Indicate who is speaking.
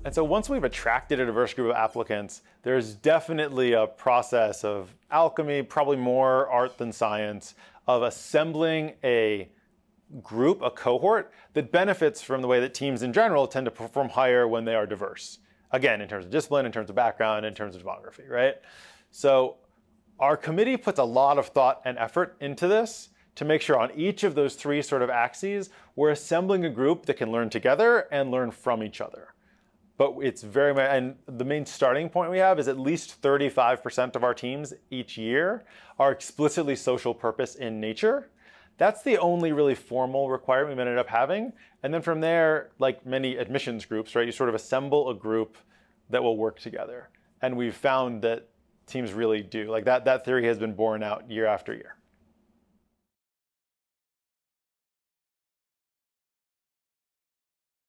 Speaker 1: And so once we've attracted a diverse group of applicants, there's definitely a process of alchemy, probably more art than science, of assembling a group, a cohort, that benefits from the way that teams in general tend to perform higher when they are diverse. Again, in terms of discipline, in terms of background, in terms of demography, right? So our committee puts a lot of thought and effort into this to make sure on each of those three sort of axes, we're assembling a group that can learn together and learn from each other. But it's very much, and the main starting point we have is at least 35% of our teams each year are explicitly social purpose in nature. That's the only really formal requirement we ended up having. And then from there, like many admissions groups, right, you sort of assemble a group that will work together. And we've found that teams really do. Like that theory has been borne out year after year.